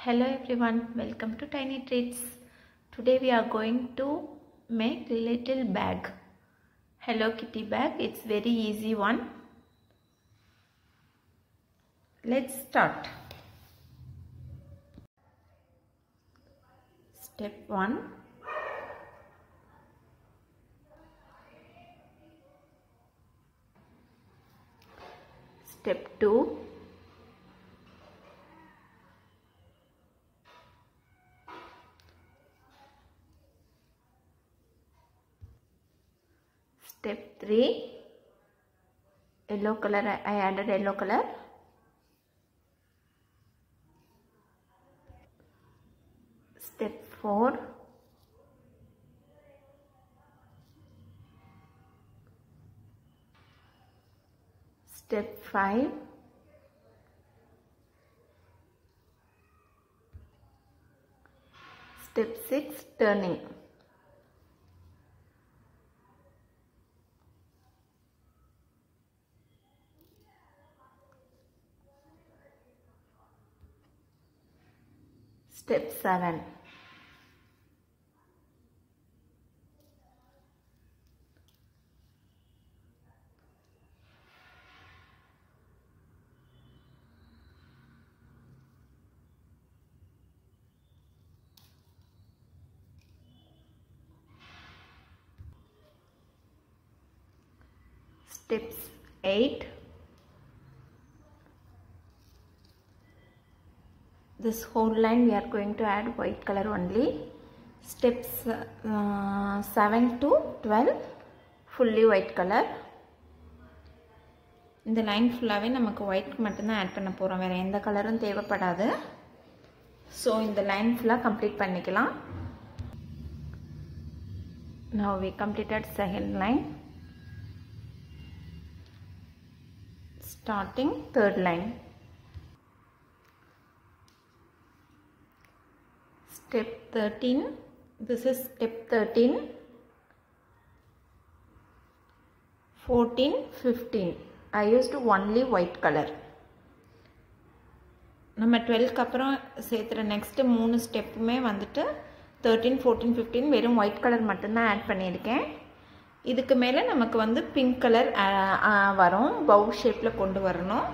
Hello everyone, welcome to Tiny Treats. Today we are going to make little bag, Hello Kitty bag. It's very easy one. Let's start. Step 1. Step 2. Step 3. Yellow color, I added yellow color. Step 4. Step 5. Step 6. Turning. Step 7. Steps 8. This whole line we are going to add white color only. Steps 7 to 12 fully white color. இந்த line ஃபுல்லாவே நமக்கு white மட்டும் தான் add பண்ண போறோம், வேற எந்த கலரும் தேவைப்படாது. சோ இந்த லைன் ஃபுல்லா கம்ப்ளீட் பண்ணிக்கலாம். Now we completed second line. Starting third line. Step 13. This is step 13. 14, 15. I used only white color. நம்ம 12 க்கு அப்புறம் சேர்த்துற நெக்ஸ்ட் மூணு ஸ்டெப்புமே வந்துட்டு 13, 14, 15 வெறும் ஒயிட் கலர் மட்டும் தான் ஆட் பண்ணியிருக்கேன். இதுக்கு மேலே நமக்கு வந்து பிங்க் கலர் வரும், பவு ஷேப்பில் கொண்டு வரணும்.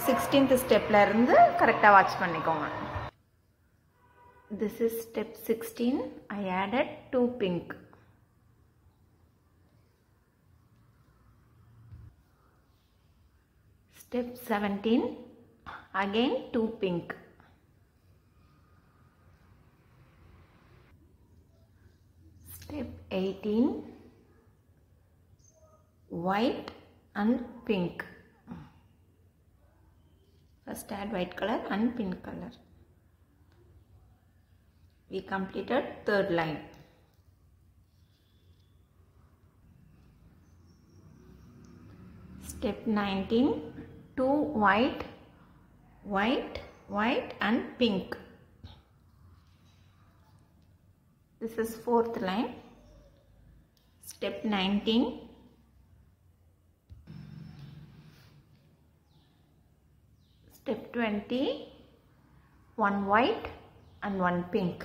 16th ஸ்டெப்பில் இருந்து கரெக்டாக வாட்ச் பண்ணிக்கோங்க. This is step 16. I added 2 pink. Step 17. Again 2 pink. Step 18. White and pink. First add white color and pink color. We completed third line. Step 19. 2 white, white, white and pink. This is fourth line. Step 19. Step 20. 1 white and 1 pink.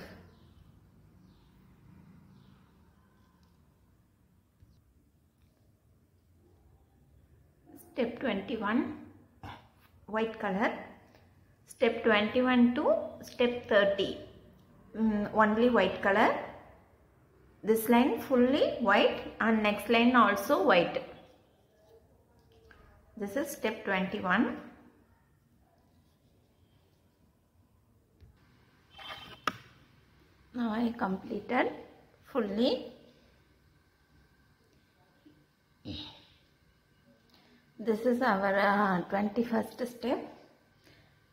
Step 21. White color. Step 21 to step 30. Only white color. This line fully white and next line also white. This is step 21. Now I completed fully. This is our 21st step.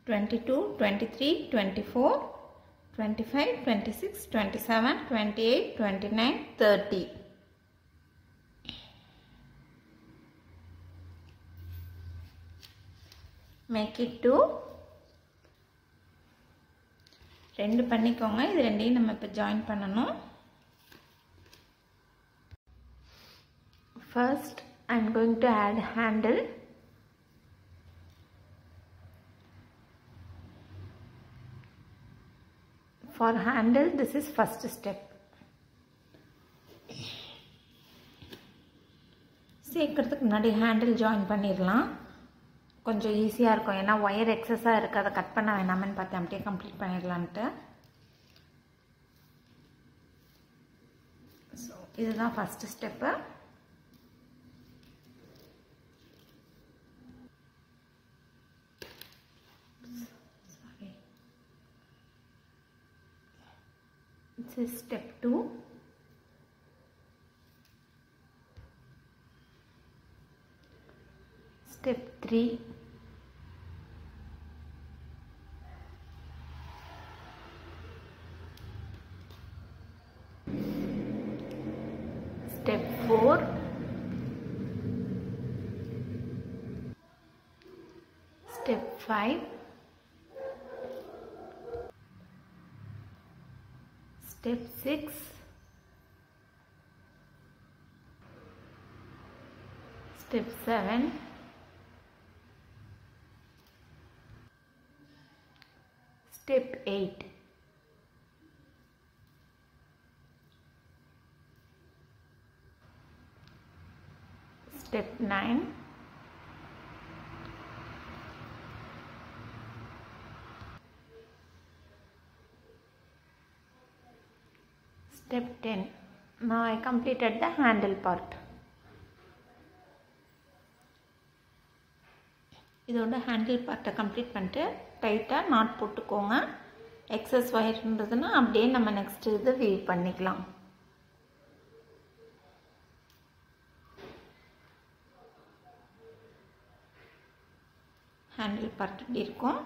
22, 23, 24, 25, 26, 27, 28, 29, 30. Make it 2. ரெண்டு பண்ணிக்கோங்க. இது ரெண்டையும் நம்ம இப்ப join பண்ணனும். First I am going to add handle. For handle, this is first step. சேர்க்கிறதுக்கு முன்னாடி handle join பண்ணிடலாம். கொஞ்சம் ஈஸியாக இருக்கும். ஏன்னா ஒயர் எக்ஸஸாக இருக்குது, அதை கட் பண்ண வேணாமன்னு பார்த்து அப்படியே கம்ப்ளீட் பண்ணிடலான்ட்டு. ஸோ இதுதான் first step. This is step 2. Step 3. Step 4. Step 5. Step 6. Step 7. Step 8. Step 9. Step 10. Now I completed the handle part. இதோட ஹேண்டில் பார்ட்டை கம்ப்ளீட் பண்ணிட்டு டைட்டாக நாட் போட்டுக்கோங்க. எக்ஸஸ் ஒயர் இருந்ததுன்னா அப்படியே நம்ம நெக்ஸ்ட் இது வீவ் பண்ணிக்கலாம். ஹேண்டில் பார்ட் இப்படி இருக்கும்.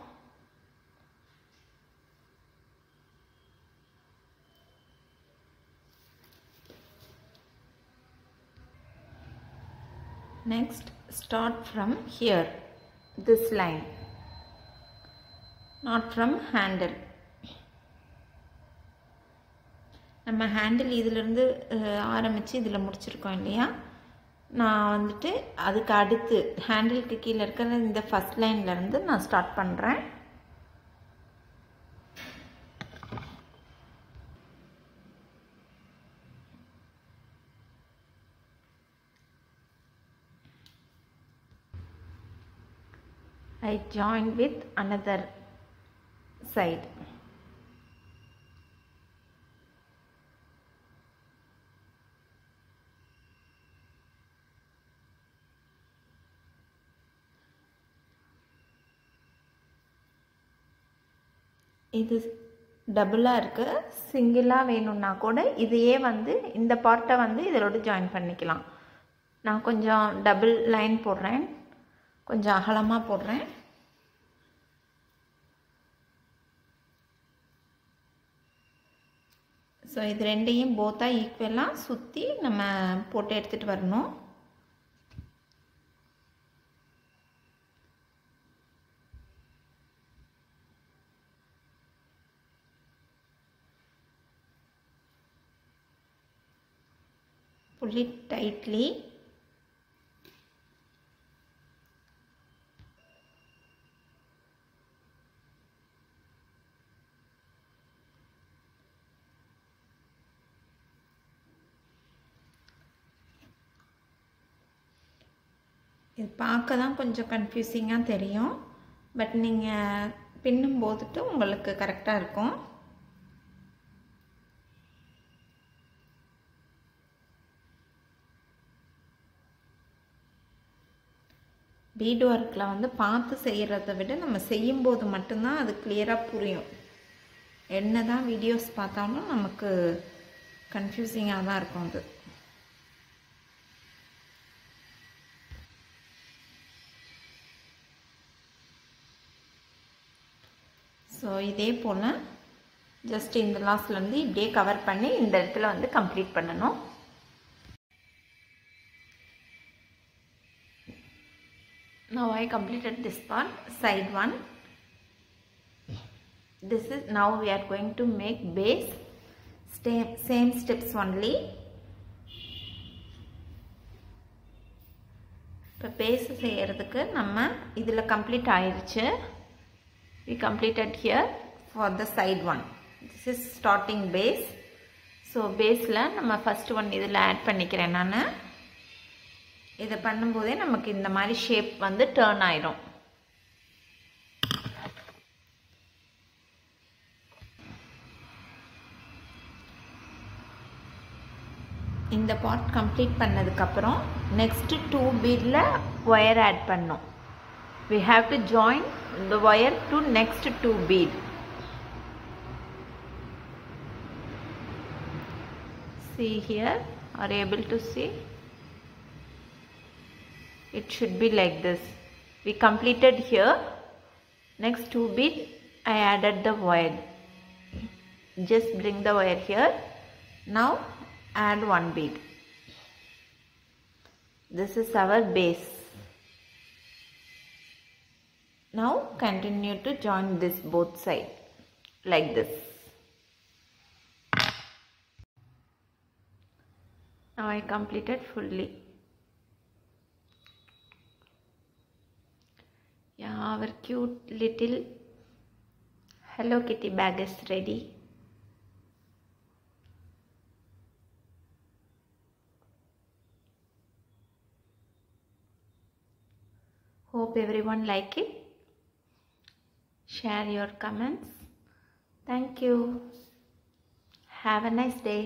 Next, start from here, this line, not from handle. நம்ம ஹேண்டில் இதிலிருந்து ஆரம்பித்து இதில் முடிச்சிருக்கோம் இல்லையா. நான் வந்துட்டு அதுக்கு அடுத்து ஹேண்டிலுக்கு கீழே இருக்கிற இந்த ஃபஸ்ட் லைன்லேருந்து நான் ஸ்டார்ட் பண்ணுறேன். I join with another side. இது டபுளாக இருக்குது. சிங்கிளாக வேணும்னா கூட இதையே வந்து இந்த பார்ட்டை வந்து இதோட ஜாயின் பண்ணிக்கலாம். நான் கொஞ்சம் டபுள் லைன் போடுறேன், கொஞ்சம் அகலமாக போடுறேன். ஸோ இது ரெண்டையும் போத்தாக ஈக்குவலாக சுற்றி நம்ம போட்டு எடுத்துகிட்டு வரணும். Pull it tightly. இது பார்க்க தான் கொஞ்சம் கன்ஃபியூசிங்காக தெரியும், பட் நீங்கள் பின்னும் போதுட்டு உங்களுக்கு கரெக்டாக இருக்கும். பீட் ஒர்க்கில் வந்து பார்த்து செய்கிறத விட நம்ம செய்யும்போது மட்டும்தான் அது கிளியராக புரியும். என்ன தான் வீடியோஸ் பார்த்தாலும் நமக்கு கன்ஃபியூசிங்காக தான் இருக்கும் அது. ஸோ இதே போல் ஜஸ்ட் இந்த லாஸ்ட்லேருந்து இப்படியே கவர் பண்ணி இந்த இடத்துல வந்து கம்ப்ளீட் பண்ணணும். Now I completed this part, side 1. This is now we are going to make base. Same steps only. இப்போ பேஸ் செய்கிறதுக்கு நம்ம இதில் கம்ப்ளீட் ஆயிடுச்சு. We completed here for the side 1. This is starting base. So base la nama first one idhula add பண்ணிக்கிறேன் நான். இத பண்ணும்போதே நமக்கு இந்த மாதிரி shape வந்து turn ஆயிடும். இந்த part complete பண்ணதுக்கு அப்புறம் next 2 bead ல wire add பண்ணனும். We have to join the wire to next 2 bead. See here, are you able to see? It should be like this. We completed here. Next 2 bead I added the wire. Just bring the wire here. Now add 1 bead. This is our base. Now continue to join this both side like this. Now I completed fully. Yeah, our cute little Hello Kitty bag is ready. Hope everyone like it. Share your comments. Thank you. Have a nice day.